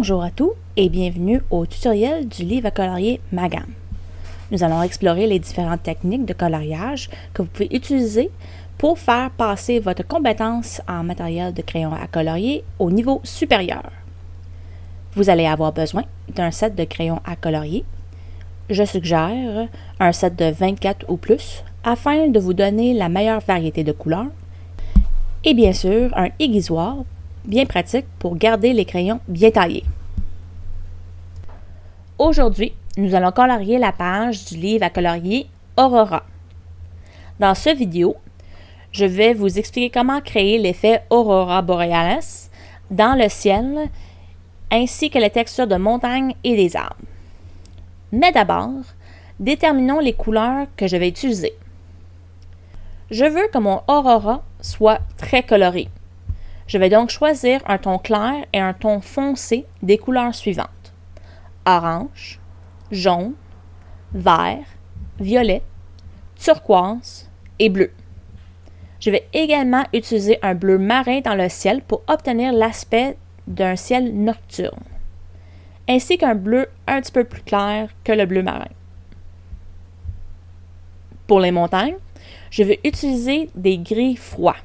Bonjour à tous et bienvenue au tutoriel du livre à colorier Magam. Nous allons explorer les différentes techniques de coloriage que vous pouvez utiliser pour faire passer votre compétence en matériel de crayon à colorier au niveau supérieur. Vous allez avoir besoin d'un set de crayons à colorier. Je suggère un set de 24 ou plus afin de vous donner la meilleure variété de couleurs. Et bien sûr, un aiguisoir bien pratique pour garder les crayons bien taillés. Aujourd'hui, nous allons colorier la page du livre à colorier Aurora. Dans cette vidéo, je vais vous expliquer comment créer l'effet Aurora Borealis dans le ciel, ainsi que les textures de montagnes et des arbres. Mais d'abord, déterminons les couleurs que je vais utiliser. Je veux que mon Aurora soit très coloré. Je vais donc choisir un ton clair et un ton foncé des couleurs suivantes: orange, jaune, vert, violet, turquoise et bleu. Je vais également utiliser un bleu marin dans le ciel pour obtenir l'aspect d'un ciel nocturne, ainsi qu'un bleu un petit peu plus clair que le bleu marin. Pour les montagnes, je vais utiliser des gris froids.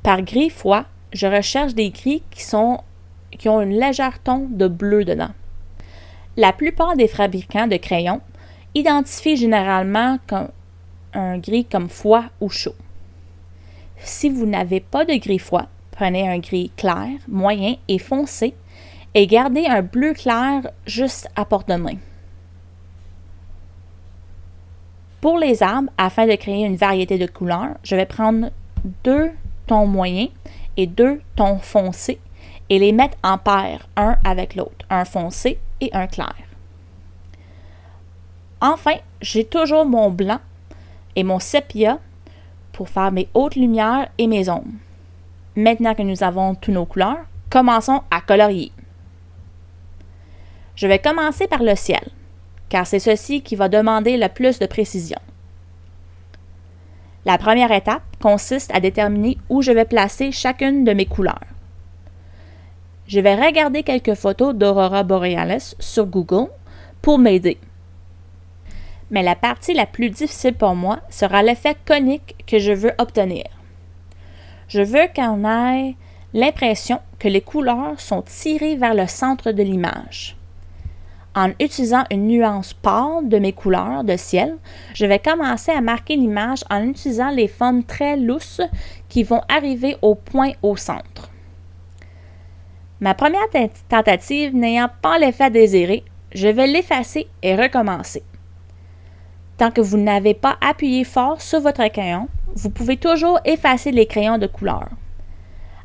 Par gris froid, je recherche des gris qui ont une légère ton de bleu dedans. La plupart des fabricants de crayons identifient généralement un gris comme froid ou chaud. Si vous n'avez pas de gris froid, prenez un gris clair, moyen et foncé et gardez un bleu clair juste à portée de main. Pour les arbres, afin de créer une variété de couleurs, je vais prendre 2 tons moyens et 2 tons foncés et les mettre en paire, un avec l'autre, un foncé et un clair. Enfin, j'ai toujours mon blanc et mon sépia pour faire mes hautes lumières et mes ombres. Maintenant que nous avons toutes nos couleurs, commençons à colorier. Je vais commencer par le ciel, car c'est ceci qui va demander le plus de précision. La première étape consiste à déterminer où je vais placer chacune de mes couleurs. Je vais regarder quelques photos d'Aurora Borealis sur Google pour m'aider. Mais la partie la plus difficile pour moi sera l'effet conique que je veux obtenir. Je veux qu'on ait l'impression que les couleurs sont tirées vers le centre de l'image. En utilisant une nuance pâle de mes couleurs de ciel, je vais commencer à marquer l'image en utilisant les formes très lousses qui vont arriver au point au centre. Ma première tentative n'ayant pas l'effet désiré, je vais l'effacer et recommencer. Tant que vous n'avez pas appuyé fort sur votre crayon, vous pouvez toujours effacer les crayons de couleur.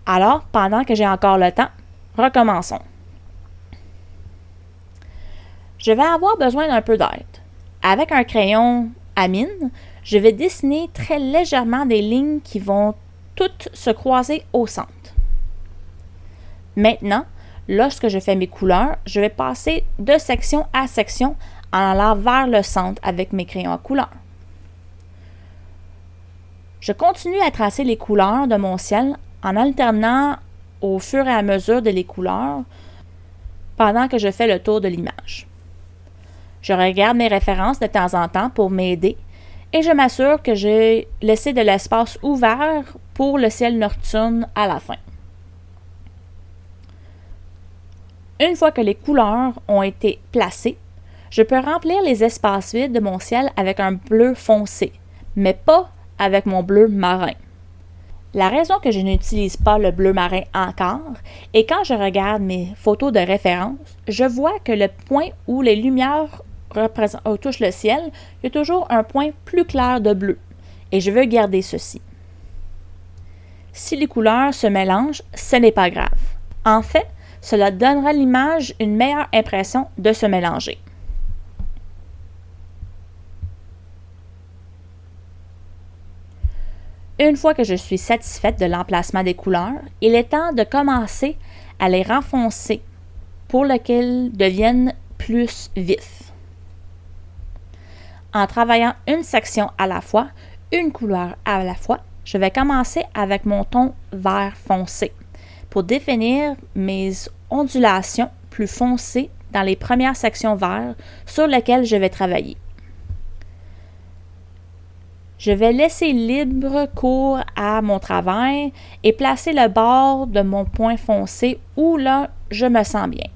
Alors, pendant que j'ai encore le temps, recommençons. Je vais avoir besoin d'un peu d'aide. Avec un crayon à mine, je vais dessiner très légèrement des lignes qui vont toutes se croiser au centre. Maintenant, lorsque je fais mes couleurs, je vais passer de section à section en allant vers le centre avec mes crayons à couleur. Je continue à tracer les couleurs de mon ciel en alternant au fur et à mesure de les couleurs pendant que je fais le tour de l'image. Je regarde mes références de temps en temps pour m'aider et je m'assure que j'ai laissé de l'espace ouvert pour le ciel nocturne à la fin. Une fois que les couleurs ont été placées, je peux remplir les espaces vides de mon ciel avec un bleu foncé, mais pas avec mon bleu marin. La raison que je n'utilise pas le bleu marin encore est quand je regarde mes photos de référence, je vois que le point où les lumières touchent le ciel, il y a toujours un point plus clair de bleu et je veux garder ceci. Si les couleurs se mélangent, ce n'est pas grave. En fait, cela donnera à l'image une meilleure impression de se mélanger. Une fois que je suis satisfaite de l'emplacement des couleurs, il est temps de commencer à les renfoncer pour qu'elles deviennent plus vifs. En travaillant une section à la fois, une couleur à la fois, je vais commencer avec mon ton vert foncé pour définir mes ondulations plus foncé dans les premières sections vertes sur lesquelles je vais travailler. Je vais laisser libre cours à mon travail et placer le bord de mon point foncé où là, je me sens bien.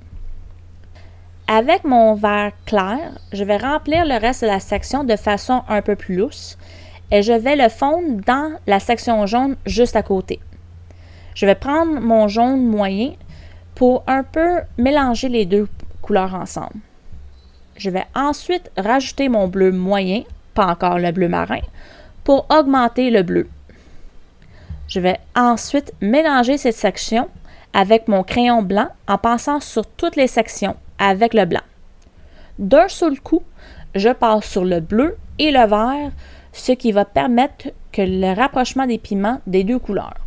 Avec mon vert clair, je vais remplir le reste de la section de façon un peu plus lousse et je vais le fondre dans la section jaune juste à côté. Je vais prendre mon jaune moyen pour un peu mélanger les deux couleurs ensemble. Je vais ensuite rajouter mon bleu moyen, pas encore le bleu marin, pour augmenter le bleu. Je vais ensuite mélanger cette section avec mon crayon blanc en passant sur toutes les sections avec le blanc. D'un seul coup, je passe sur le bleu et le vert, ce qui va permettre que le rapprochement des pigments des deux couleurs.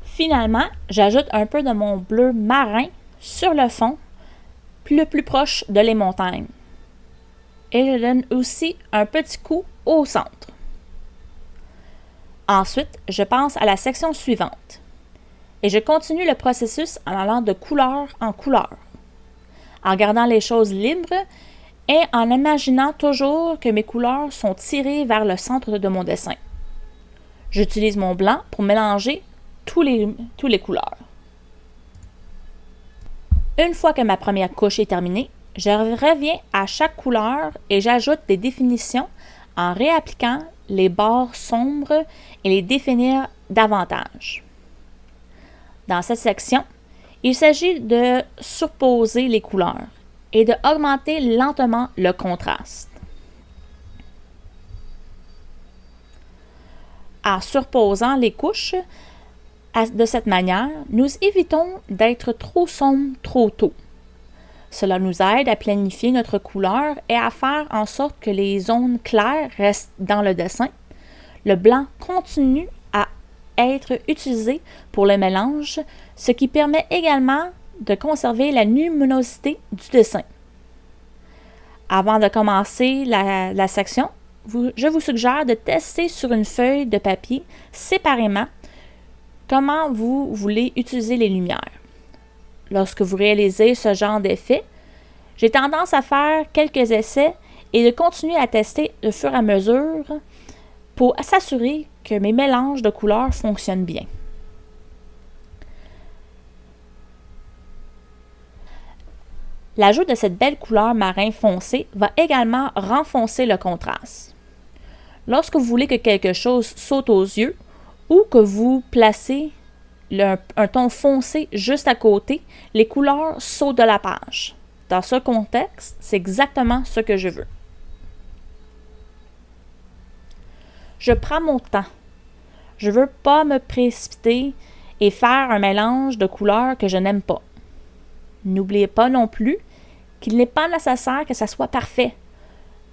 Finalement, j'ajoute un peu de mon bleu marin sur le fond, le plus proche de les montagnes. Et je donne aussi un petit coup au centre. Ensuite, je passe à la section suivante. Et je continue le processus en allant de couleur en couleur, en gardant les choses libres et en imaginant toujours que mes couleurs sont tirées vers le centre de mon dessin. J'utilise mon blanc pour mélanger tous les couleurs. Une fois que ma première couche est terminée, je reviens à chaque couleur et j'ajoute des définitions en réappliquant les bords sombres et les définir davantage. Dans cette section, il s'agit de surposer les couleurs et d'augmenter lentement le contraste. En surposant les couches de cette manière, nous évitons d'être trop sombres trop tôt. Cela nous aide à planifier notre couleur et à faire en sorte que les zones claires restent dans le dessin. Le blanc continue à être utilisé pour le mélange, ce qui permet également de conserver la luminosité du dessin. Avant de commencer la section, je vous suggère de tester sur une feuille de papier séparément comment vous voulez utiliser les lumières. Lorsque vous réalisez ce genre d'effet, j'ai tendance à faire quelques essais et de continuer à tester au fur et à mesure pour s'assurer que mes mélanges de couleurs fonctionnent bien. L'ajout de cette belle couleur marin foncé va également renforcer le contraste. Lorsque vous voulez que quelque chose saute aux yeux ou que vous placez un ton foncé juste à côté, les couleurs sautent de la page. Dans ce contexte, c'est exactement ce que je veux. Je prends mon temps. Je ne veux pas me précipiter et faire un mélange de couleurs que je n'aime pas. N'oubliez pas non plus qu'il n'est pas nécessaire que ça soit parfait.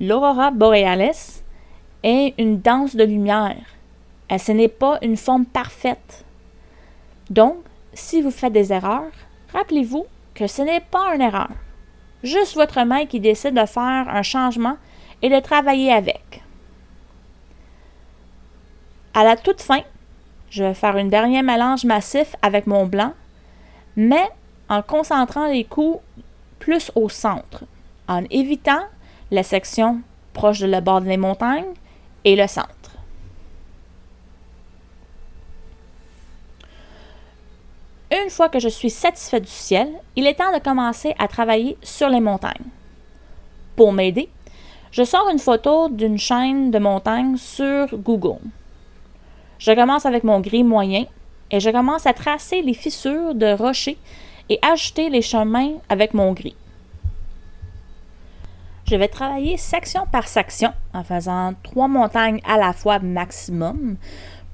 L'aurora borealis est une danse de lumière. Et ce n'est pas une forme parfaite. Donc, si vous faites des erreurs, rappelez-vous que ce n'est pas une erreur. Juste votre main qui décide de faire un changement et de travailler avec. À la toute fin, je vais faire un dernier mélange massif avec mon blanc, mais en concentrant les coups plus au centre, en évitant la section proche de la bord des montagnes et le centre. Une fois que je suis satisfait du ciel, il est temps de commencer à travailler sur les montagnes. Pour m'aider, je sors une photo d'une chaîne de montagnes sur Google. Je commence avec mon gris moyen et je commence à tracer les fissures de rochers et ajouter les chemins avec mon gris. Je vais travailler section par section en faisant 3 montagnes à la fois maximum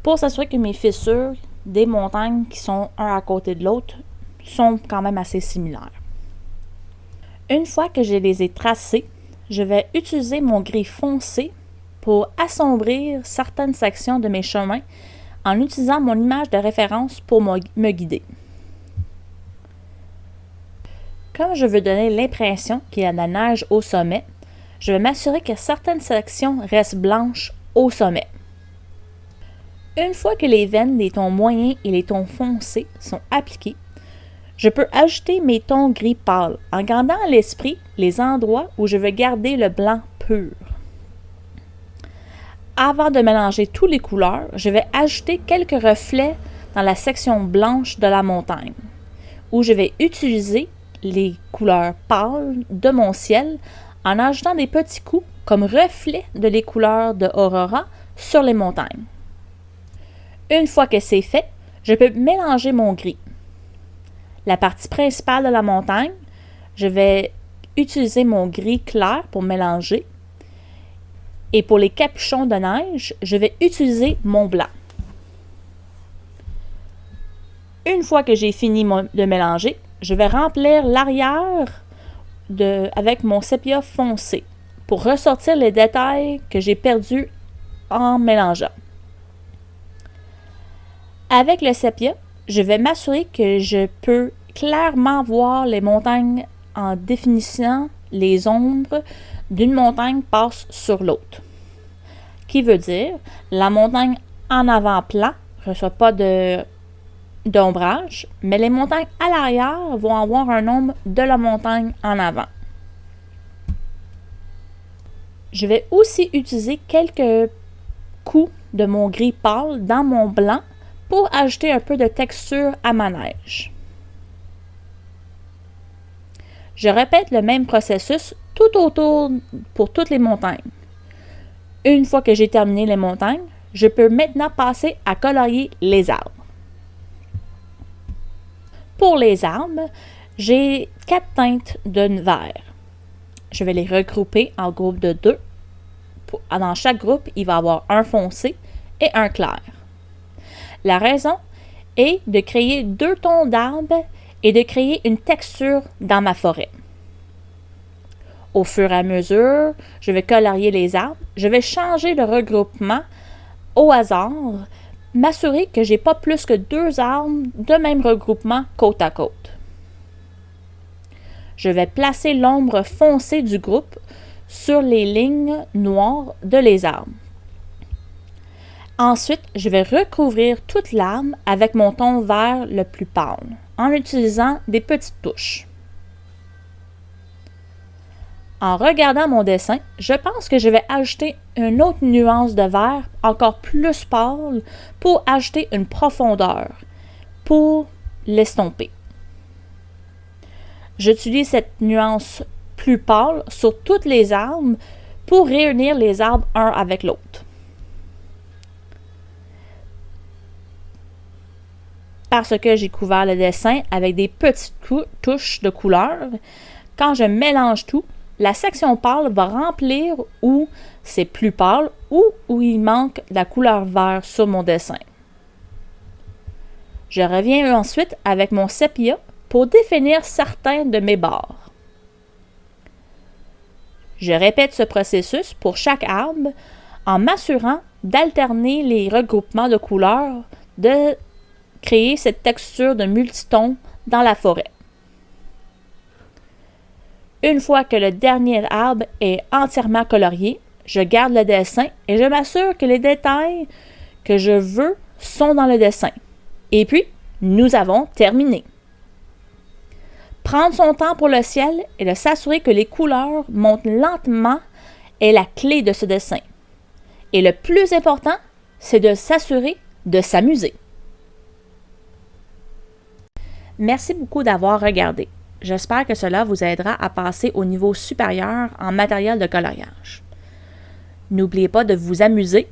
pour s'assurer que mes fissures des montagnes qui sont un à côté de l'autre sont quand même assez similaires. Une fois que je les ai tracées, je vais utiliser mon gris foncé pour assombrir certaines sections de mes chemins en utilisant mon image de référence pour me guider. Comme je veux donner l'impression qu'il y a de la neige au sommet, je vais m'assurer que certaines sections restent blanches au sommet. Une fois que les veines des tons moyens et les tons foncés sont appliqués, Je peux ajouter mes tons gris pâles en gardant à l'esprit les endroits où je veux garder le blanc pur. Avant de mélanger toutes les couleurs, je vais ajouter quelques reflets dans la section blanche de la montagne, où je vais utiliser les couleurs pâles de mon ciel en ajoutant des petits coups comme reflets de les couleurs de Aurora sur les montagnes. Une fois que c'est fait, je peux mélanger mon gris. La partie principale de la montagne, je vais utiliser mon gris clair pour mélanger. Et pour les capuchons de neige, je vais utiliser mon blanc. Une fois que j'ai fini de mélanger, je vais remplir l'arrière avec mon sépia foncé pour ressortir les détails que j'ai perdus en mélangeant. Avec le sépia, je vais m'assurer que je peux clairement voir les montagnes en définissant les ombres d'une montagne passe sur l'autre. Qui veut dire, la montagne en avant-plan ne reçoit pas d'ombrage, mais les montagnes à l'arrière vont avoir un ombre de la montagne en avant. Je vais aussi utiliser quelques coups de mon gris pâle dans mon blanc pour ajouter un peu de texture à ma neige. Je répète le même processus tout autour pour toutes les montagnes. Une fois que j'ai terminé les montagnes, je peux maintenant passer à colorier les arbres. Pour les arbres, j'ai 4 teintes de vert. Je vais les regrouper en groupes de 2. Dans chaque groupe, il va y avoir un foncé et un clair. La raison est de créer 2 tons d'arbres et de créer une texture dans ma forêt. Au fur et à mesure, je vais colorier les arbres, je vais changer de regroupement au hasard, m'assurer que j'ai pas plus que 2 arbres de même regroupement côte à côte. Je vais placer l'ombre foncée du groupe sur les lignes noires de les arbres. Ensuite, je vais recouvrir toute l'arbre avec mon ton vert le plus pâle, en utilisant des petites touches. En regardant mon dessin, je pense que je vais ajouter une autre nuance de vert encore plus pâle pour ajouter une profondeur, pour l'estomper. J'utilise cette nuance plus pâle sur toutes les arbres pour réunir les arbres un avec l'autre. Parce que j'ai couvert le dessin avec des petites touches de couleur, quand je mélange tout, la section pâle va remplir où c'est plus pâle ou où il manque de la couleur vert sur mon dessin. Je reviens ensuite avec mon sépia pour définir certains de mes bords. Je répète ce processus pour chaque arbre en m'assurant d'alterner les regroupements de couleurs, de créer cette texture de multitons dans la forêt. Une fois que le dernier arbre est entièrement colorié, je garde le dessin et je m'assure que les détails que je veux sont dans le dessin. Et puis, nous avons terminé. Prendre son temps pour le ciel et de s'assurer que les couleurs montent lentement est la clé de ce dessin. Et le plus important, c'est de s'assurer de s'amuser. Merci beaucoup d'avoir regardé. J'espère que cela vous aidera à passer au niveau supérieur en matériel de coloriage. N'oubliez pas de vous amuser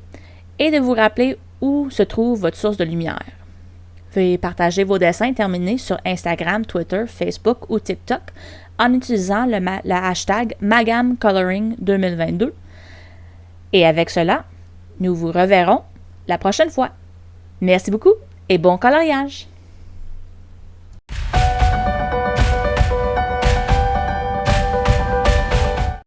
et de vous rappeler où se trouve votre source de lumière. Veuillez partager vos dessins terminés sur Instagram, Twitter, Facebook ou TikTok en utilisant le hashtag MagamColoring2022. Et avec cela, nous vous reverrons la prochaine fois. Merci beaucoup et bon coloriage!